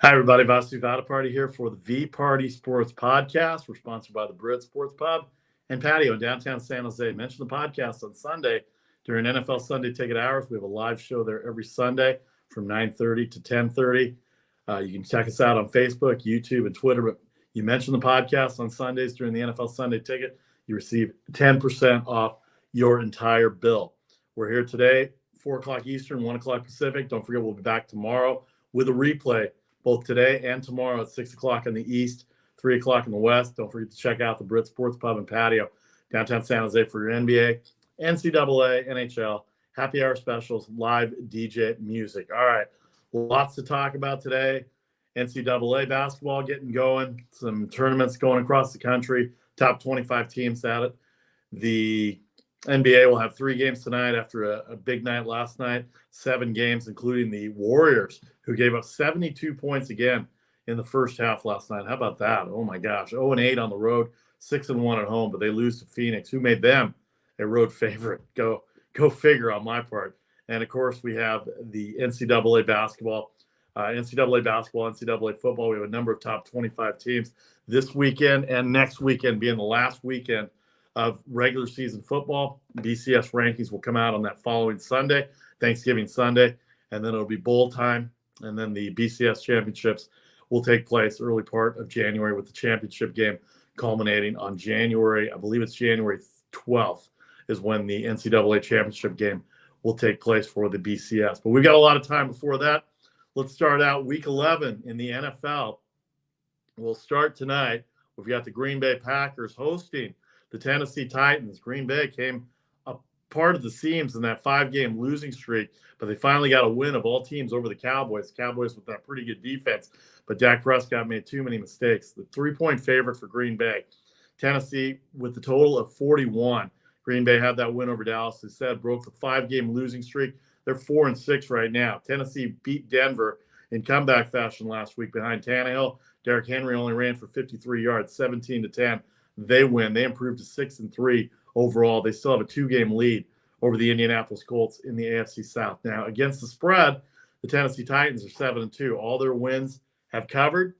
Hi, everybody. Vasu Vadaparty here for the VPartySports podcast. We're sponsored by the Brit Sports Pub and Patio in downtown San Jose. Mention the podcast on Sunday during NFL Sunday Ticket Hours. We have a live show there every Sunday from 9:30 to 10:30. You can check us out on Facebook, YouTube, and Twitter. But you mention the podcast on Sundays during the NFL Sunday Ticket, you receive 10% off your entire bill. We're here today, 4 o'clock Eastern, 1 o'clock Pacific. Don't forget, we'll be back tomorrow with a replay both today and tomorrow at 6 o'clock in the East, 3 o'clock in the West. Don't forget to check out the Brit Sports Pub and Patio, downtown San Jose, for your NBA, NCAA, NHL, happy hour specials, live DJ music. All right, lots to talk about today. NCAA basketball getting going, some tournaments going across the country, top 25 teams at it. The NBA will have 3 games tonight after a big night last night, 7 games, including the Warriors, who gave up 72 points again in the first half last night. How about that? Oh, my gosh. 0-8 on the road, 6-1 at home, but they lose to Phoenix, who made them a road favorite. Go figure on my part. And, of course, we have the NCAA basketball, NCAA football. We have a number of top 25 teams this weekend and next weekend being the last weekend of regular season football. BCS rankings will come out on that following Sunday, Thanksgiving Sunday, and then it'll be bowl time. And then the BCS championships will take place early part of January, with the championship game culminating on January 12th is when the NCAA championship game will take place for the BCS. But we've got a lot of time before that. Let's start out week 11 in the NFL. We'll start tonight. We've got the Green Bay Packers hosting the Tennessee Titans. Green Bay came apart of the seams in that 5-game losing streak, but they finally got a win of all teams over the Cowboys. Cowboys with that pretty good defense, but Dak Prescott made too many mistakes. The 3-point favorite for Green Bay. Tennessee with the total of 41. Green Bay had that win over Dallas, as said, broke the 5-game losing streak. They're 4-6 right now. Tennessee beat Denver in comeback fashion last week behind Tannehill. Derrick Henry only ran for 53 yards, 17-10. They win. They improved to 6-3 overall. They still have a 2-game lead over the Indianapolis Colts in the AFC South. Now, against the spread, the Tennessee Titans are 7-2. All their wins have covered.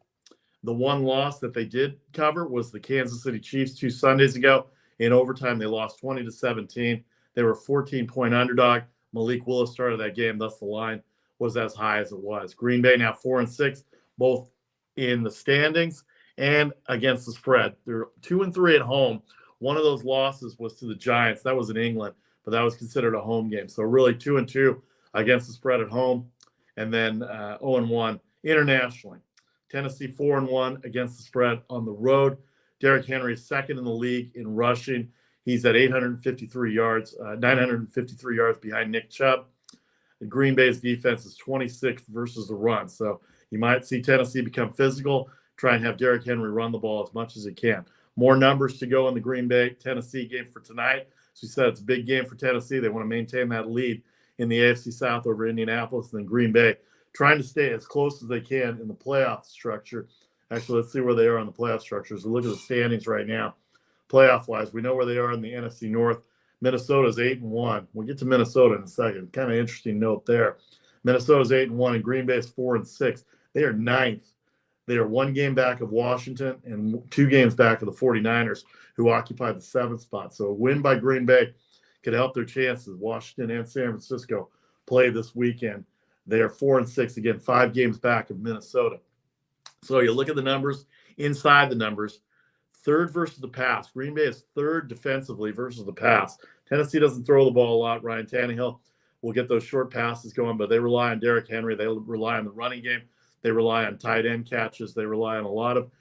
The one loss that they did cover was the Kansas City Chiefs 2 Sundays ago. In overtime, they lost 20-17. They were a 14-point underdog. Malik Willis started that game, thus the line was as high as it was. Green Bay now 4-6, both in the standings and against the spread. They're 2-3 at home. One of those losses was to the Giants. That was in England, but that was considered a home game. So really 2-2 against the spread at home, and then 0-1 internationally. Tennessee 4-1 against the spread on the road. Derrick Henry is second in the league in rushing. He's at 853 yards, 953 yards behind Nick Chubb. And Green Bay's defense is 26th versus the run. So you might see Tennessee become physical, try and have Derrick Henry run the ball as much as he can. More numbers to go in the Green Bay-Tennessee game for tonight. As we said, it's a big game for Tennessee. They want to maintain that lead in the AFC South over Indianapolis, and then Green Bay trying to stay as close as they can in the playoff structure. Actually, let's see where they are on the playoff structure. So look at the standings right now. Playoff-wise, we know where they are in the NFC North. Minnesota's 8-1. We'll get to Minnesota in a second. Kind of interesting note there. Minnesota's 8-1, and Green Bay's 4-6. They are 9th. They are 1 game back of Washington and 2 games back of the 49ers, who occupy the 7th spot. So a win by Green Bay could help their chances. Washington and San Francisco play this weekend. They are 4-6, again, 5 games back of Minnesota. So you look at the numbers, inside the numbers, 3rd versus the pass. Green Bay is 3rd defensively versus the pass. Tennessee doesn't throw the ball a lot. Ryan Tannehill will get those short passes going, but they rely on Derrick Henry. They rely on the running game. They rely on tight end catches. They rely on a lot of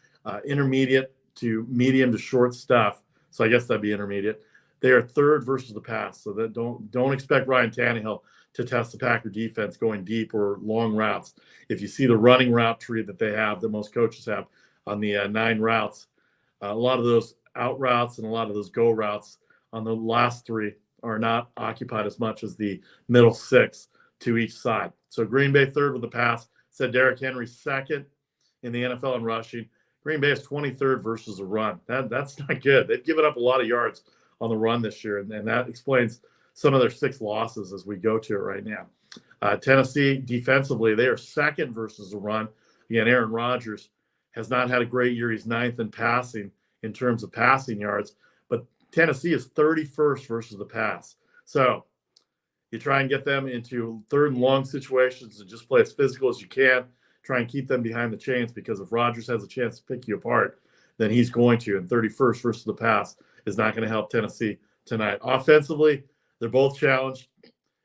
intermediate to medium to short stuff. So I guess that'd be intermediate. They are 3rd versus the pass. So that don't expect Ryan Tannehill to test the Packer defense going deep or long routes. If you see the running route tree that they have, that most coaches have on the 9 routes, a lot of those out routes and a lot of those go routes on the last 3 are not occupied as much as the middle 6 to each side. So Green Bay 3rd with the pass. Said Derrick Henry 2nd in the NFL in rushing. Green Bay is 23rd versus the run. That's not good. They've given up a lot of yards on the run this year, and that explains some of their 6 losses as we go to it right now. Tennessee, defensively, they are 2nd versus the run. Again, Aaron Rodgers has not had a great year. He's ninth in passing in terms of passing yards, but Tennessee is 31st versus the pass. So you try and get them into third and long situations and just play as physical as you can. Try and keep them behind the chains, because if Rodgers has a chance to pick you apart, then he's going to. And 31st versus the pass is not going to help Tennessee tonight. Offensively, they're both challenged.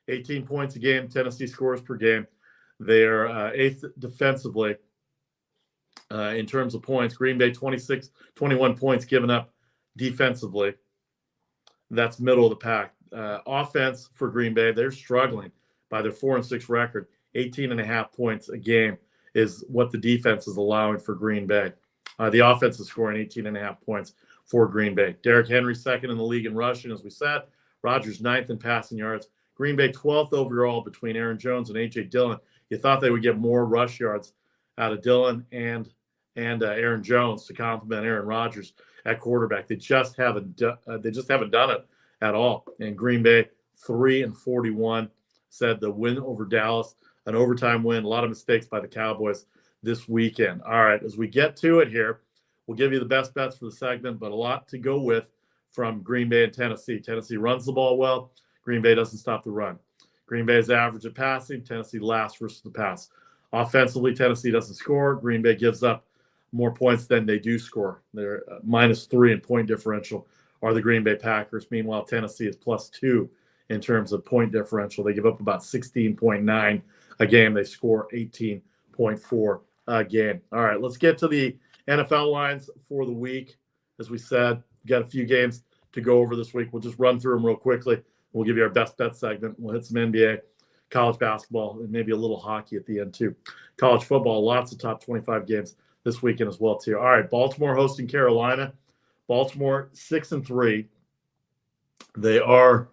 18 points a game, Tennessee scores per game. They are eighth defensively in terms of points. Green Bay, 21 points given up defensively. That's middle of the pack. Offense for Green Bay, they're struggling by their 4-6 record. 18.5 points a game is what the defense is allowing for Green Bay. The offense is scoring 18.5 points for Green Bay. Derrick Henry, second in the league in rushing, as we said. Rodgers, ninth in passing yards. Green Bay, 12th overall between Aaron Jones and A.J. Dillon. You thought they would get more rush yards out of Dillon and Aaron Jones to complement Aaron Rodgers at quarterback. They just haven't done it at all. And Green Bay, 3-41, said the win over Dallas, an overtime win. A lot of mistakes by the Cowboys this weekend. All right, as we get to it here, we'll give you the best bets for the segment, but a lot to go with from Green Bay and Tennessee. Tennessee runs the ball well. Green Bay doesn't stop the run. Green Bay is average at passing. Tennessee last versus the pass. Offensively, Tennessee doesn't score. Green Bay gives up more points than they do score. They're -3 in point differential are the Green Bay Packers. Meanwhile, Tennessee is +2 in terms of point differential. They give up about 16.9 a game. They score 18.4 a game. All right, let's get to the NFL lines for the week. As we said, we've got a few games to go over this week. We'll just run through them real quickly. We'll give you our best bet segment. We'll hit some NBA, college basketball, and maybe a little hockey at the end too. College football, lots of top 25 games this weekend as well too. All right, Baltimore hosting Carolina. Baltimore 6-3. They are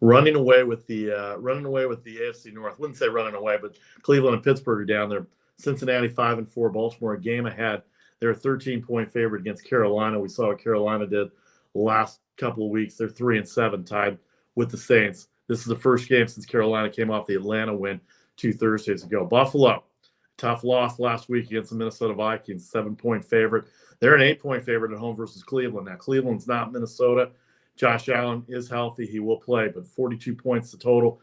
running away with the AFC North. I wouldn't say running away, but Cleveland and Pittsburgh are down there. Cincinnati 5-4. Baltimore a game ahead. They're a 13-point favorite against Carolina. We saw what Carolina did last couple of weeks. They're 3-7, tied with the Saints. This is the first game since Carolina came off the Atlanta win 2 Thursdays ago. Buffalo, tough loss last week against the Minnesota Vikings, 7-point favorite. They're an 8-point favorite at home versus Cleveland. Now, Cleveland's not Minnesota. Josh Allen is healthy. He will play, but 42 points to total.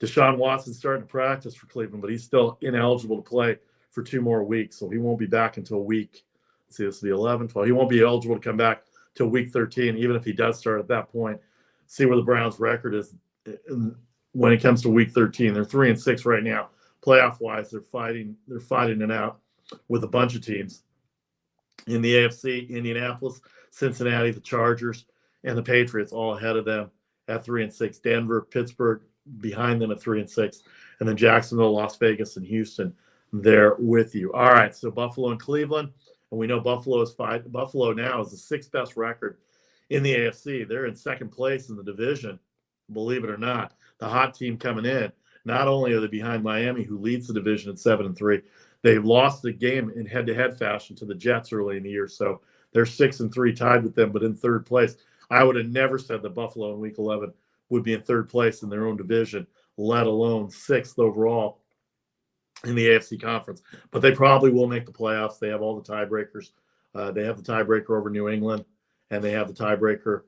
Deshaun Watson's starting to practice for Cleveland, but he's still ineligible to play for 2 more weeks, so he won't be back until week, let's see, this is the 11th. Well, he won't be eligible to come back till week 13, even if he does start at that point. See where the Browns' record is when it comes to week 13. They're 3-6 right now. Playoff-wise, they're fighting it out with a bunch of teams. In the AFC, Indianapolis, Cincinnati, the Chargers, and the Patriots all ahead of them at 3-6. Denver, Pittsburgh behind them at 3-6. And then Jacksonville, Las Vegas, and Houston there with you. All right, so Buffalo and Cleveland. And we know Buffalo now is the 6th best record in the AFC. They're in second place in the division, believe it or not. The hot team coming in. Not only are they behind Miami, who leads the division at 7-3, they've lost the game in head-to-head fashion to the Jets early in the year. So they're 6-3, tied with them, but in third place. I would have never said that Buffalo in Week 11 would be in third place in their own division, let alone 6th overall in the AFC conference. But they probably will make the playoffs. They have all the tiebreakers. They have the tiebreaker over New England, and they have the tiebreaker.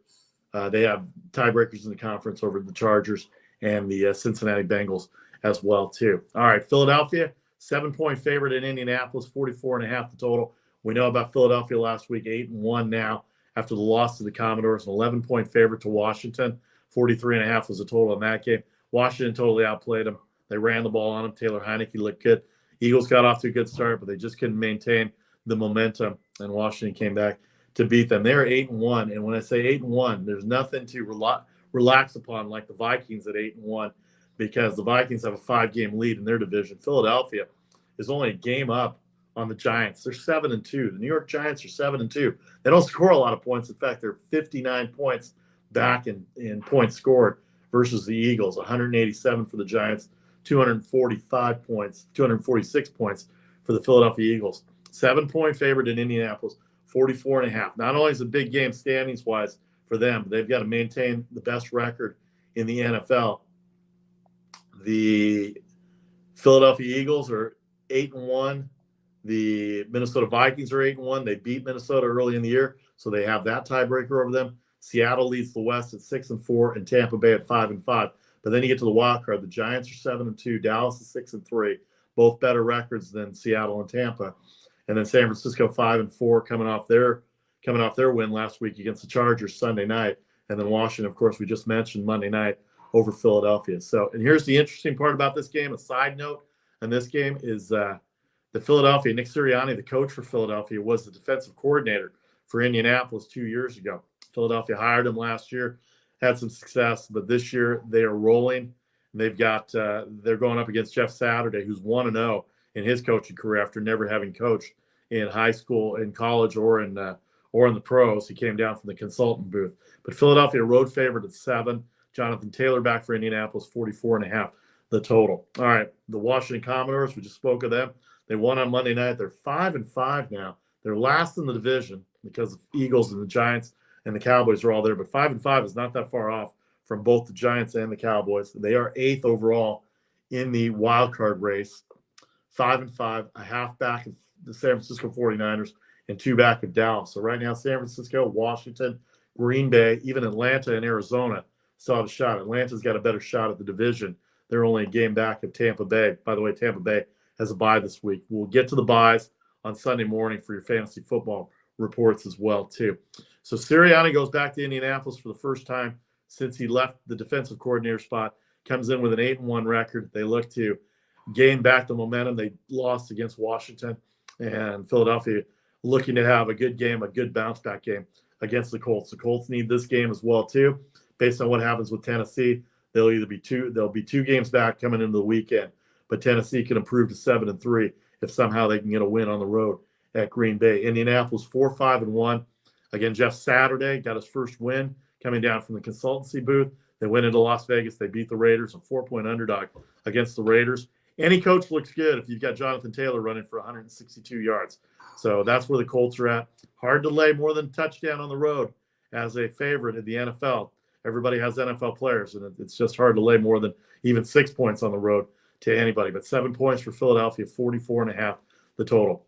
They have tiebreakers in the conference over the Chargers and the Cincinnati Bengals as well, too. All right, Philadelphia, 7-point favorite in Indianapolis, 44.5 the total. We know about Philadelphia last week, 8-1 now after the loss to the Commodores, an 11-point favorite to Washington. 43.5 was the total in that game. Washington totally outplayed them. They ran the ball on them. Taylor Heineke looked good. Eagles got off to a good start, but they just couldn't maintain the momentum, and Washington came back to beat them. They're 8-1, and when I say 8-1, there's nothing to relax upon like the Vikings at 8-1, because the Vikings have a 5-game lead in their division. Philadelphia is only a game up on the Giants. They're 7-2. The New York Giants are 7-2. They don't score a lot of points. In fact, they're 59 points back in points scored versus the Eagles. 187 for the Giants, 246 points for the Philadelphia Eagles. 7-point favorite in Indianapolis, 44.5. Not only is it a big game standings-wise for them, but they've got to maintain the best record in the NFL. The Philadelphia Eagles are 8-1. The Minnesota Vikings are 8-1. They beat Minnesota early in the year, so they have that tiebreaker over them. Seattle leads the West at 6-4, and Tampa Bay at 5-5. But then you get to the wild card. The Giants are 7-2. Dallas is 6-3. Both better records than Seattle and Tampa. And then San Francisco 5-4, coming off their win last week against the Chargers Sunday night. And then Washington, of course, we just mentioned Monday night over Philadelphia. So, and here's the interesting part about this game. A side note on this game is the Philadelphia, Nick Sirianni, the coach for Philadelphia, was the defensive coordinator for Indianapolis 2 years ago. Philadelphia hired him last year, had some success, but this year they are rolling. They've got they're going up against Jeff Saturday, who's 1-0 in his coaching career after never having coached in high school, in college, or in the pros. He came down from the consultant booth. But Philadelphia road favorite at 7. Jonathan Taylor back for Indianapolis, 44.5 the total. All right, the Washington Commodores, we just spoke of them. They won on Monday night. They're 5-5 now. They're last in the division because of Eagles and the Giants and the Cowboys are all there. But 5-5 is not that far off from both the Giants and the Cowboys. They are 8th overall in the wild card race. 5-5, a half back of the San Francisco 49ers and 2 back of Dallas. So right now, San Francisco, Washington, Green Bay, even Atlanta and Arizona still have a shot. Atlanta's got a better shot at the division. They're only a game back of Tampa Bay. By the way, Tampa Bay has a bye this week. We'll get to the byes on Sunday morning for your fantasy football reports as well, too. So Sirianni goes back to Indianapolis for the first time since he left the defensive coordinator spot, comes in with an 8-1 record. They look to gain back the momentum. They lost against Washington, and Philadelphia looking to have a good game, a good bounce-back game against the Colts. The Colts need this game as well, too. Based on what happens with Tennessee, there'll be 2 games back coming into the weekend. But Tennessee can improve to 7-3 if somehow they can get a win on the road at Green Bay. Indianapolis 4-5-1. Again, Jeff Saturday got his first win coming down from the consultancy booth. They went into Las Vegas. They beat the Raiders, a 4-point underdog against the Raiders. Any coach looks good if you've got Jonathan Taylor running for 162 yards. So that's where the Colts are at. Hard to lay more than a touchdown on the road as a favorite in the NFL. Everybody has NFL players, and it's just hard to lay more than even 6 points on the road to anybody. But 7 points for Philadelphia, 44.5 the total.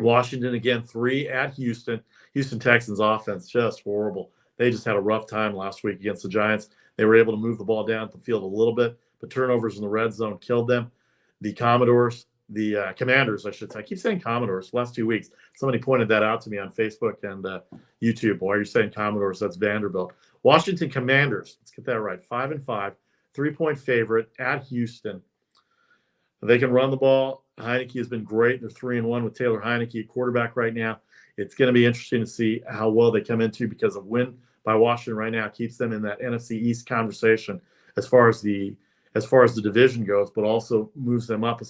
Washington, again, 3 at Houston. Houston Texans offense, just horrible. They just had a rough time last week against the Giants. They were able to move the ball down the field a little bit, but turnovers in the red zone killed them. The Commanders, I should say. I keep saying Commodores last 2 weeks. Somebody pointed that out to me on Facebook and YouTube. Why are you saying Commodores? That's Vanderbilt. Washington Commanders, let's get that right. 5-5, 3-point favorite at Houston. They can run the ball. Heineke has been great. They're 3-1 with Taylor Heineke at quarterback right now. It's going to be interesting to see how well they come into, because a win by Washington right now keeps them in that NFC East conversation as far as the division goes, but also moves them up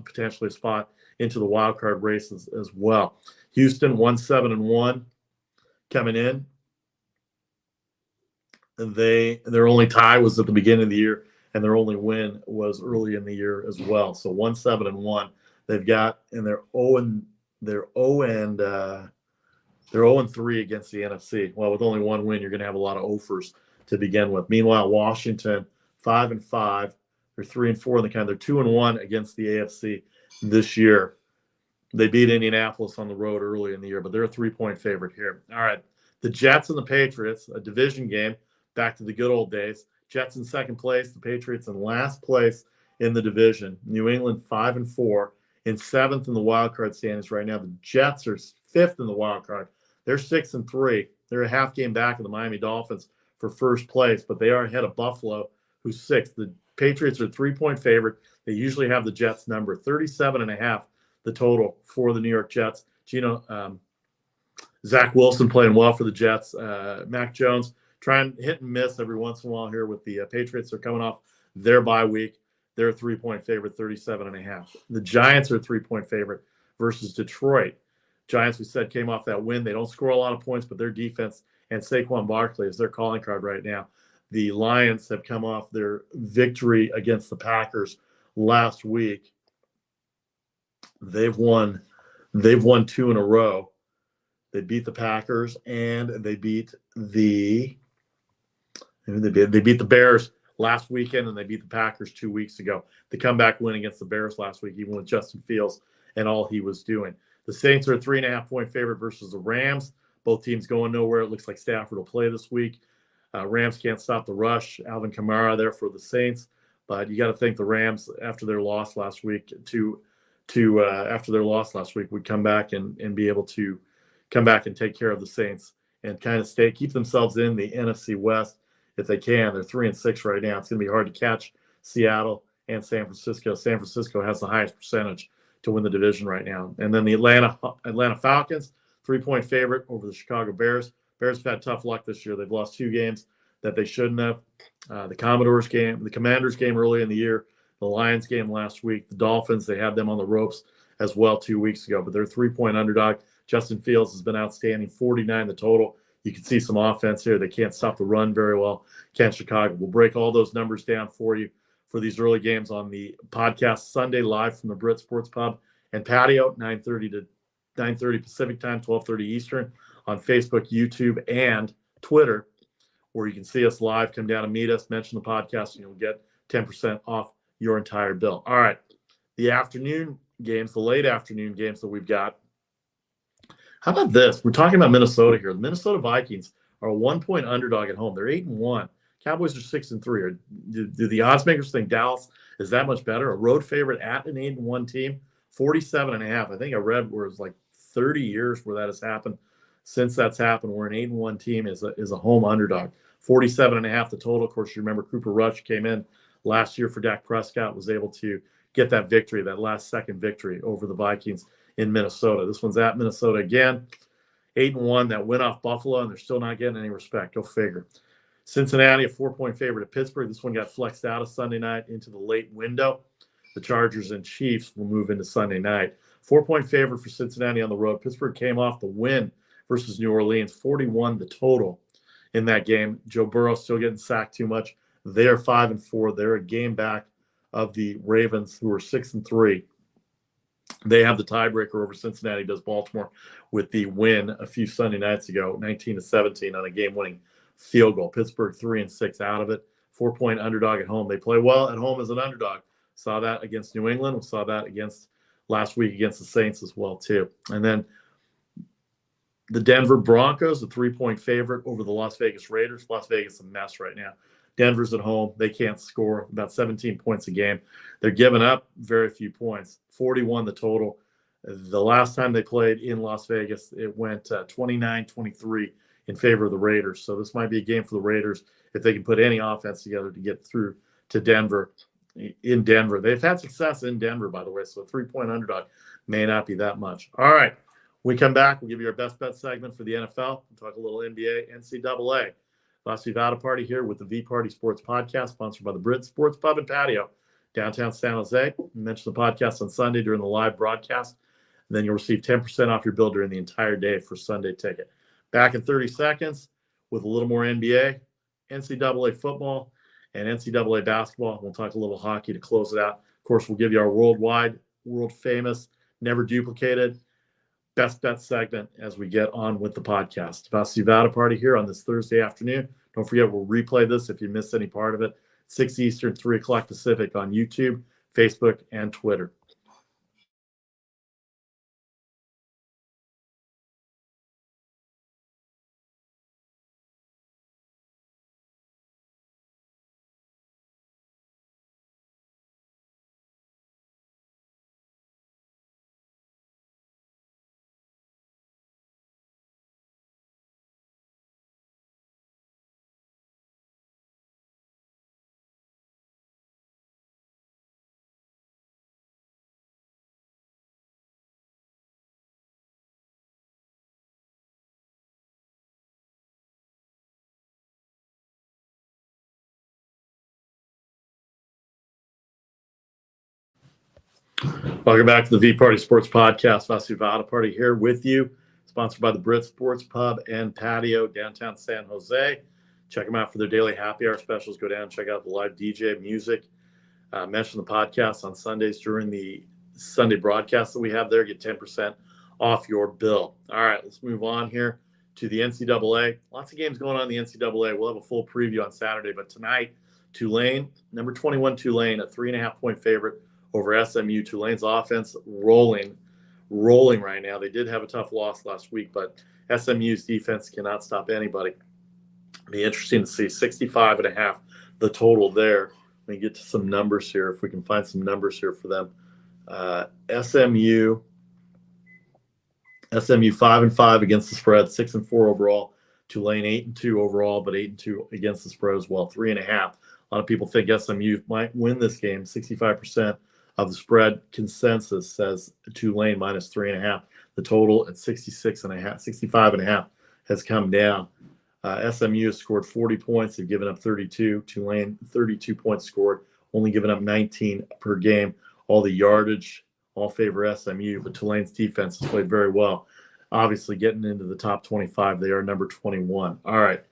potentially a spot into the wild card race as well. Houston 1-7-1 coming in. And their only tie was at the beginning of the year, and their only win was early in the year as well. So 1-7-1 they've got, and they're 0-3 against the NFC. Well, with only one win, you're going to have a lot of offers to begin with. Meanwhile, Washington 5-5, they're 3-4 in the kind. They're 2-1 against the AFC this year. They beat Indianapolis on the road early in the year, but they're a 3-point favorite here. All right, the Jets and the Patriots, a division game, back to the good old days. Jets in second place, the Patriots in last place in the division. New England 5-4, in 7th in the wild card standings right now. The Jets are 5th in the wild card. They're 6-3. They're a half game back of the Miami Dolphins for first place, but they are ahead of Buffalo, who's 6th. The Patriots are a 3-point favorite. They usually have the Jets number 37.5, the total for the New York Jets. Zach Wilson playing well for the Jets. Mac Jones trying hit and miss every once in a while here with the Patriots. They're coming off their bye week. They're a 3-point favorite, 37.5. The Giants are a 3-point favorite versus Detroit. Giants, we said, came off that win. They don't score a lot of points, but their defense and Saquon Barkley is their calling card right now. The Lions have come off their victory against the Packers last week. They've won 2 in a row. They beat the Packers and they beat the Bears last weekend, and they beat the Packers 2 weeks ago. The comeback win against the Bears last week, even with Justin Fields and all he was doing. The Saints are a 3.5-point favorite versus the Rams. Both teams going nowhere. It looks like Stafford will play this week. Rams can't stop the rush. Alvin Kamara there for the Saints, but you got to think the Rams, after their loss last week, would come back and be able to come back and take care of the Saints and kind of keep themselves in the NFC West if they can. They're 3-6 right now. It's going to be hard to catch Seattle and San Francisco. San Francisco has the highest percentage to win the division right now. And then the Atlanta Falcons, 3-point favorite over the Chicago Bears. Bears have had tough luck this year. They've lost 2 games that they shouldn't have. The Commanders game early in the year, the Lions game last week, the Dolphins, they had them on the ropes as well 2 weeks ago, but they're a 3-point underdog. Justin Fields has been outstanding, 49 the total. You can see some offense here. They can't stop the run very well. Can Chicago? We'll break all those numbers down for you for these early games on the podcast Sunday live from the Brit Sports Pub and Patio, 9:30 Pacific time, 12:30 Eastern on Facebook, YouTube, and Twitter, where you can see us live. Come down and meet us, mention the podcast, and you'll get 10% off your entire bill. All right, the afternoon games, the late afternoon games that we've got. How about this? We're talking about Minnesota here. The Minnesota Vikings are a 1-point underdog at home. They're 8-1. Cowboys are 6-3. Do the odds makers think Dallas is that much better? A road favorite at an 8-1 team, 47.5. I think I read where it's like 30 years where that has happened. Since that's happened, where an 8-1 team is a home underdog. 47.5 the total. Of course, you remember Cooper Rush came in last year for Dak Prescott, was able to get that victory, that last second victory over the Vikings in Minnesota. This one's at Minnesota again. 8-1, that win off Buffalo, and they're still not getting any respect. Go figure. Cincinnati, a 4-point favorite at Pittsburgh. This one got flexed out of Sunday night into the late window. The Chargers and Chiefs will move into Sunday night. 4-point favorite for Cincinnati on the road. Pittsburgh came off the win versus New Orleans, 41 the total in that game. Joe Burrow still getting sacked too much. They're 5-4. They're a game back of the Ravens, who are 6-3. They have the tiebreaker over Cincinnati, does Baltimore, with the win a few Sunday nights ago, 19-17 on a game-winning field goal. Pittsburgh 3-6 out of it. 4-point underdog at home. They play well at home as an underdog. Saw that against New England. We saw that last week against the Saints as well, too. And then the Denver Broncos, a 3-point favorite over the Las Vegas Raiders. Las Vegas is a mess right now. Denver's at home. They can't score, about 17 points a game. They're giving up very few points, 41 the total. The last time they played in Las Vegas, it went 29-23 in favor of the Raiders. So this might be a game for the Raiders if they can put any offense together to get through to Denver. In Denver, they've had success in Denver, by the way, so a 3-point underdog may not be that much. All right, when we come back, we'll give you our best bet segment for the NFL. We'll talk a little NBA, NCAA. Vasu Party here with the VPartySports podcast, sponsored by the Brit Sports Pub and Patio, downtown San Jose. Mention the podcast on Sunday during the live broadcast. And then you'll receive 10% off your bill during the entire day for Sunday ticket. Back in 30 seconds with a little more NBA, NCAA football, and NCAA basketball. We'll talk a little hockey to close it out. Of course, we'll give you our worldwide, world-famous, never duplicated best bet segment as we get on with the podcast. Vasu Party here on this Thursday afternoon. Don't forget, we'll replay this if you missed any part of it. 6 Eastern, 3 o'clock Pacific on YouTube, Facebook, and Twitter. Welcome back to the VParty Sports Podcast. Vasu Party here with you, sponsored by the Brit Sports Pub and Patio, downtown San Jose. Check them out for their daily happy hour specials. Go down and check out the live DJ music. Mention the podcast on Sundays during the Sunday broadcast that we have there. Get 10% off your bill. All right, let's move on here to the NCAA. Lots of games going on in the NCAA. We'll have a full preview on Saturday, but tonight, Tulane, number 21 Tulane, a 3.5-point favorite over SMU. Tulane's offense rolling rolling right now. They did have a tough loss last week, but SMU's defense cannot stop anybody. Be interesting to see 65.5, the total there. Let me get to some numbers here, if we can find some numbers here for them. SMU 5-5 against the spread, 6-4 overall. Tulane 8-2 overall, but 8-2 against the spread as well. 3.5. A lot of people think SMU might win this game. 65% of the spread consensus says Tulane minus 3.5. The total at 65.5 has come down. SMU has scored 40 points. They've given up 32. Tulane 32 points scored, only given up 19 per game. All the yardage all favor SMU, but Tulane's defense has played very well. Obviously, getting into the top 25, they are number 21. All right,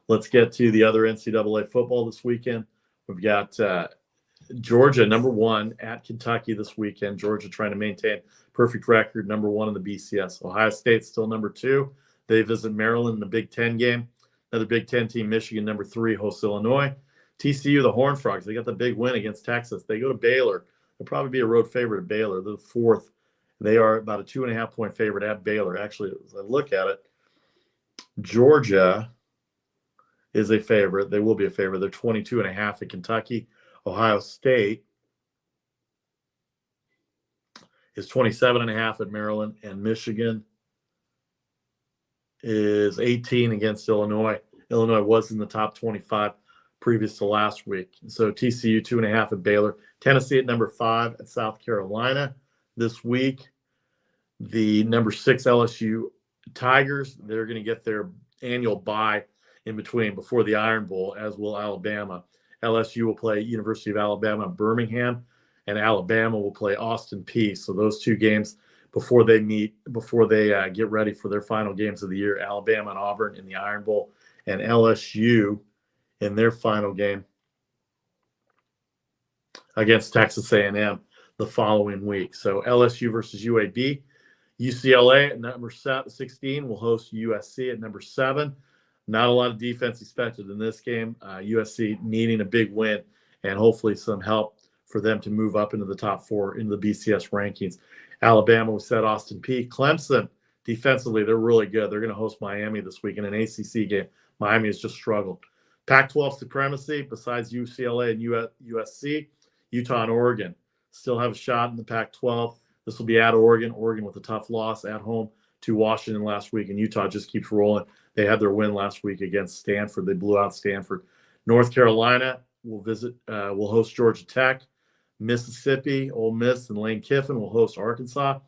let's get to the other NCAA football this weekend. We've got Georgia, number 1, at Kentucky this weekend. Georgia trying to maintain perfect record, number 1 in the BCS. Ohio State still number 2. They visit Maryland in the Big Ten game. Another Big Ten team, Michigan, number 3, hosts Illinois. TCU, the Horned Frogs, they got the big win against Texas. They go to Baylor. They'll probably be a road favorite at Baylor. They're the 4th. They are about a 2.5-point favorite at Baylor. Actually, as I look at it, Georgia is a favorite. They will be a favorite. They're 22.5 at Kentucky. Ohio State is 27.5 at Maryland, and Michigan is 18 against Illinois. Illinois was in the top 25 previous to last week. So TCU 2.5 at Baylor. Tennessee at number 5 at South Carolina this week. The number 6 LSU Tigers, they're going to get their annual bye in between before the Iron Bowl, as will Alabama. LSU will play University of Alabama Birmingham, and Alabama will play Austin Peay. So those two games before they get ready for their final games of the year, Alabama and Auburn in the Iron Bowl, and LSU in their final game against Texas A&M the following week. So LSU versus UAB. UCLA at number 16 will host USC at number 7. Not a lot of defense expected in this game. USC needing a big win and hopefully some help for them to move up into the top 4 in the BCS rankings. Alabama, we said Austin Peay. Clemson, defensively, they're really good. They're going to host Miami this week in an ACC game. Miami has just struggled. Pac-12 supremacy, besides UCLA and USC, Utah and Oregon still have a shot in the Pac-12. This will be at Oregon. Oregon with a tough loss at home to Washington last week, and Utah just keeps rolling. They had their win last week against Stanford. They blew out Stanford. North Carolina will host Georgia Tech. Mississippi, Ole Miss, and Lane Kiffin will host Arkansas.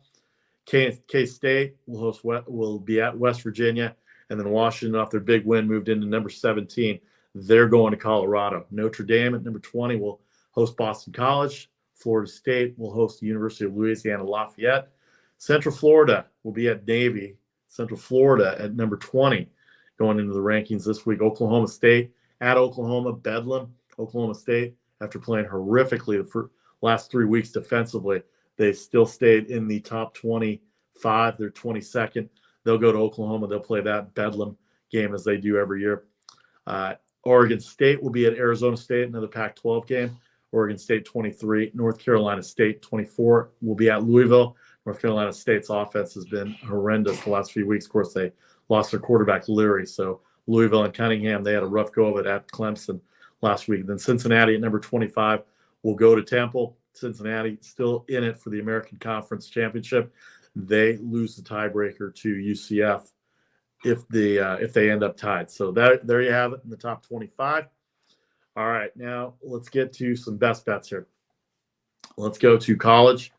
K-State will be at West Virginia, and then Washington, off their big win, moved into number 17. They're going to Colorado. Notre Dame at number 20 will host Boston College. Florida State will host the University of Louisiana Lafayette. Central Florida will be at Navy. Central Florida at number 20 going into the rankings this week. Oklahoma State at Oklahoma. Bedlam. Oklahoma State, after playing horrifically the last 3 weeks defensively, they still stayed in the top 25. They're 22nd. They'll go to Oklahoma. They'll play that Bedlam game as they do every year. Oregon State will be at Arizona State, another Pac-12 game. Oregon State 23. North Carolina State 24 will be at Louisville. North Carolina State's offense has been horrendous the last few weeks. Of course, they lost their quarterback, Leary. So Louisville and Cunningham, they had a rough go of it at Clemson last week. Then Cincinnati at number 25 will go to Temple. Cincinnati still in it for the American Conference Championship. They lose the tiebreaker to UCF if they end up tied. So there you have it in the top 25. All right, now let's get to some best bets here. Let's go to college.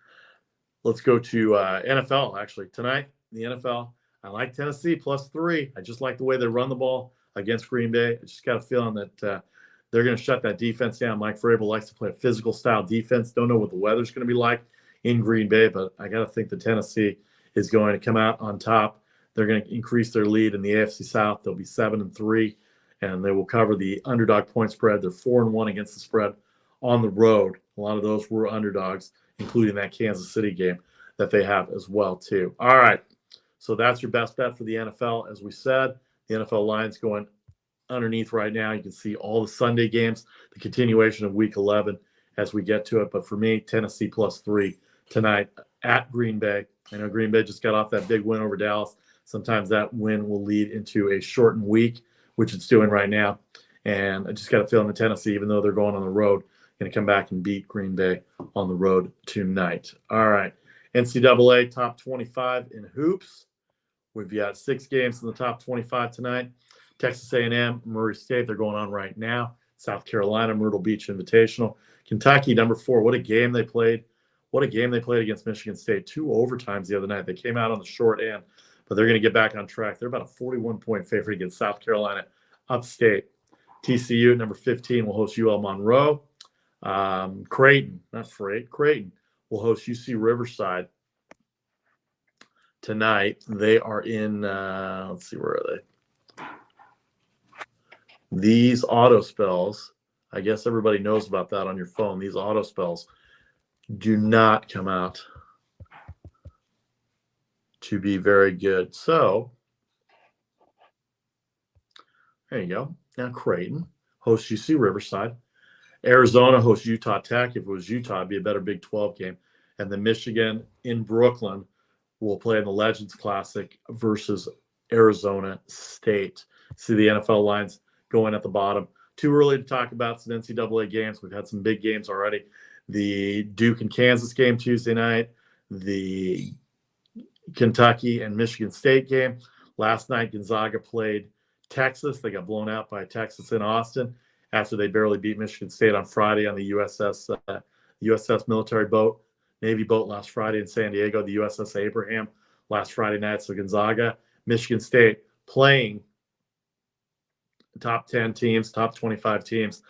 Let's go to NFL, actually. Tonight, the NFL, I like Tennessee +3. I just like the way they run the ball against Green Bay. I just got a feeling that they're going to shut that defense down. Mike Vrabel likes to play a physical-style defense. Don't know what the weather's going to be like in Green Bay, but I got to think that Tennessee is going to come out on top. They're going to increase their lead in the AFC South. They'll be 7-3, and they will cover the underdog point spread. They're 4-1 against the spread on the road. A lot of those were underdogs, including that Kansas City game that they have as well, too. All right, so that's your best bet for the NFL. As we said, the NFL line's going underneath right now. You can see all the Sunday games, the continuation of Week 11 as we get to it. But for me, Tennessee +3 tonight at Green Bay. I know Green Bay just got off that big win over Dallas. Sometimes that win will lead into a shortened week, which it's doing right now. And I just got a feeling in Tennessee, even though they're going on the road, going to come back and beat Green Bay on the road tonight. All right. NCAA top 25 in hoops. We've got 6 games in the top 25 tonight. Texas A&M, Murray State, they're going on right now. South Carolina, Myrtle Beach Invitational. Kentucky, number 4. What a game they played. What a game they played against Michigan State. 2 overtimes the other night. They came out on the short end, but they're going to get back on track. They're about a 41-point favorite against South Carolina upstate. TCU, number 15, will host UL Monroe. Creighton will host UC Riverside tonight. They are in, let's see, where are they? These auto spells, I guess everybody knows about that on your phone. These auto spells do not come out to be very good. So there you go. Now Creighton hosts UC Riverside. Arizona hosts Utah Tech. If it was Utah, it'd be a better Big 12 game. And then Michigan in Brooklyn will play in the Legends Classic versus Arizona State. See the NFL lines going at the bottom. Too early to talk about some NCAA games. We've had some big games already. The Duke and Kansas game Tuesday night. The Kentucky and Michigan State game. Last night, Gonzaga played Texas. They got blown out by Texas in Austin after they barely beat Michigan State on Friday on the USS military boat, Navy boat last Friday in San Diego, the USS Abraham last Friday night. So Gonzaga, Michigan State playing top 10 teams, top 25 teams,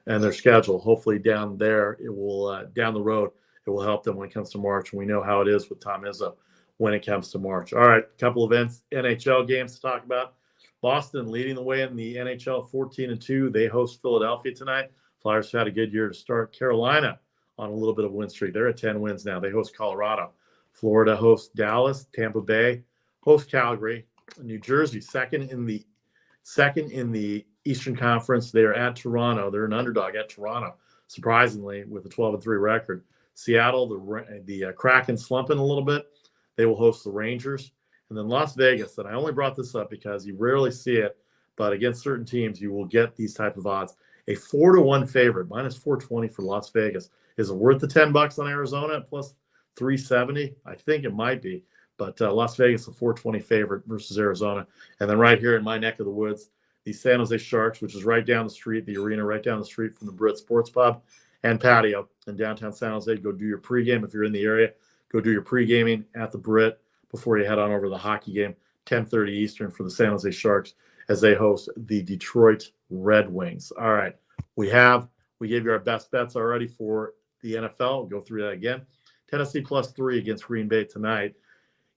and their schedule. Hopefully down there, it will down the road, it will help them when it comes to March. And we know how it is with Tom Izzo when it comes to March. All right, a couple of NHL games to talk about. Boston leading the way in the NHL 14-2. They host Philadelphia tonight. Flyers have had a good year to start. Carolina on a little bit of a win streak. They're at 10 wins now. They host Colorado. Florida hosts Dallas. Tampa Bay hosts Calgary. New Jersey second in the Eastern Conference. They are at Toronto. They're an underdog at Toronto, surprisingly, with a 12-3 record. Seattle, the Kraken slumping a little bit. They will host the Rangers. And then Las Vegas, and I only brought this up because you rarely see it, but against certain teams, you will get these type of odds. A 4-1 favorite, minus 420 for Las Vegas. Is it worth the $10 on Arizona at plus 370? I think it might be. But Las Vegas, a 420 favorite versus Arizona. And then right here in my neck of the woods, the San Jose Sharks, which is right down the street, the arena right down the street from the Brit Sports Pub and Patio in downtown San Jose. Go do your pregame if you're in the area. Go do your pregaming at the Brit before you head on over to the hockey game, 10:30 Eastern for the San Jose Sharks as they host the Detroit Red Wings. All right, we gave you our best bets already for the NFL. We'll go through that again. Tennessee +3 against Green Bay tonight.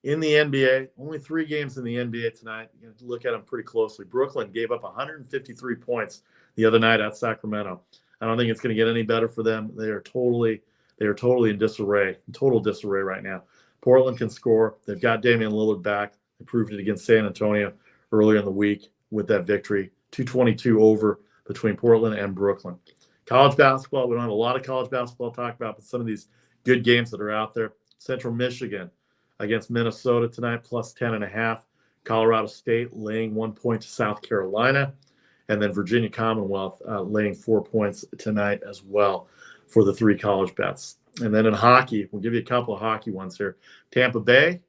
In the NBA, only 3 games in the NBA tonight. You have to look at them pretty closely. Brooklyn gave up 153 points the other night at Sacramento. I don't think it's going to get any better for them. They are totally in disarray, total disarray right now. Portland can score. They've got Damian Lillard back. They proved it against San Antonio earlier in the week with that victory. 222 over between Portland and Brooklyn. College basketball, we don't have a lot of college basketball to talk about, but some of these good games that are out there. Central Michigan against Minnesota tonight, plus 10.5. Colorado State laying 1 point to South Carolina. And then Virginia Commonwealth laying 4 points tonight as well for the 3 college bets. And then in hockey, we'll give you a couple of hockey ones here. Tampa Bay,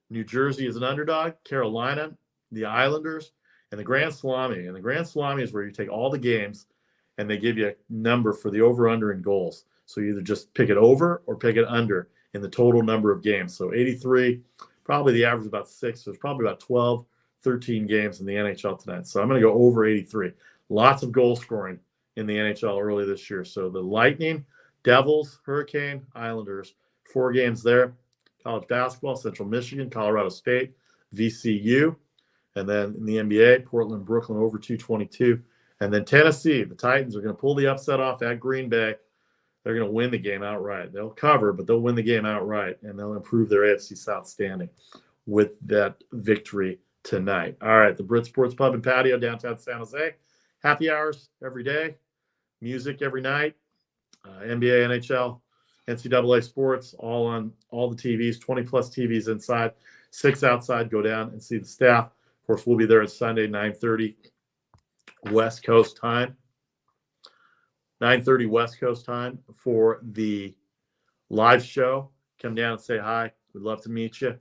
New Jersey is an underdog. Carolina, the Islanders, and the Grand Salami. And the Grand Salami is where you take all the games and they give you a number for the over-under in goals. So you either just pick it over or pick it under in the total number of games. So 83, probably the average is about 6. So it's probably about 12, 13 games in the NHL tonight. So I'm going to go over 83. Lots of goal scoring in the NHL early this year. So the Lightning, Devils, Hurricane, Islanders, 4 games there. College basketball, Central Michigan, Colorado State, VCU. And then in the NBA, Portland, Brooklyn over 222. And then Tennessee, the Titans are going to pull the upset off at Green Bay. They're going to win the game outright. They'll cover, but they'll win the game outright, and they'll improve their AFC South standing with that victory tonight. All right, the Brit Sports Pub and Patio, downtown San Jose. Happy hours every day, music every night, NBA, NHL, NCAA sports, all on all the TVs, 20 plus TVs inside, 6 outside. Go down and see the staff. Of course, we'll be there on Sunday, 9:30 West Coast time. 9:30 West Coast time for the live show. Come down and say hi. We'd love to meet you.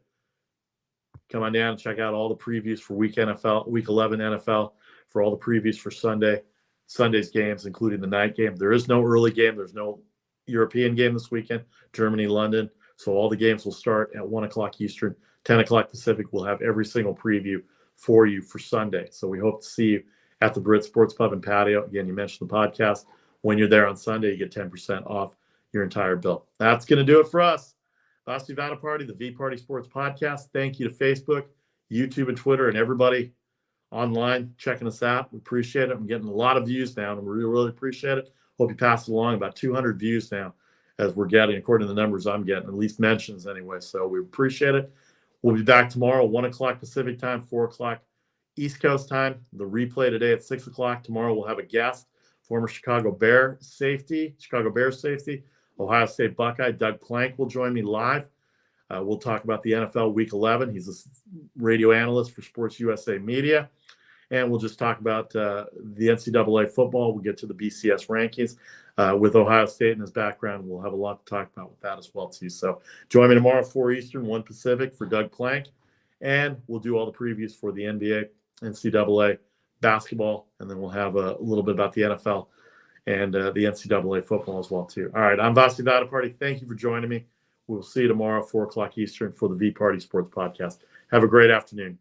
Come on down and check out all the previews for Week 11 NFL, for all the previews for Sunday's games, including the night game. There is no early game. There's no European game this weekend, Germany, London. So all the games will start at 1 o'clock Eastern, 10 o'clock Pacific. We'll have every single preview for you for Sunday. So we hope to see you at the Brit Sports Pub and Patio. Again, you mentioned the podcast. When you're there on Sunday, you get 10% off your entire bill. That's going to do it for us. Vasti Vada Party, the VPartySports podcast. Thank you to Facebook, YouTube, and Twitter, and everybody online checking us out. We appreciate it. I'm getting a lot of views now, and we really, really appreciate it. Hope you pass it along. About 200 views now as we're getting, according to the numbers I'm getting, at least mentions anyway. So we appreciate it. We'll be back tomorrow, 1 o'clock Pacific time, 4 o'clock East Coast time. The replay today at 6 o'clock. Tomorrow we'll have a guest, former Chicago Bears safety, Ohio State Buckeye, Doug Plank will join me live. We'll talk about the NFL Week 11. He's a radio analyst for Sports USA Media. And we'll just talk about the NCAA football. We'll get to the BCS rankings with Ohio State in his background. We'll have a lot to talk about with that as well, too. So join me tomorrow, 4 Eastern, 1 Pacific for Doug Plank. And we'll do all the previews for the NBA, NCAA, basketball, and then we'll have a little bit about the NFL and the NCAA football as well, too. All right, I'm Vasti Vada Party. Thank you for joining me. We'll see you tomorrow, 4 o'clock Eastern, for the VPartySports podcast. Have a great afternoon.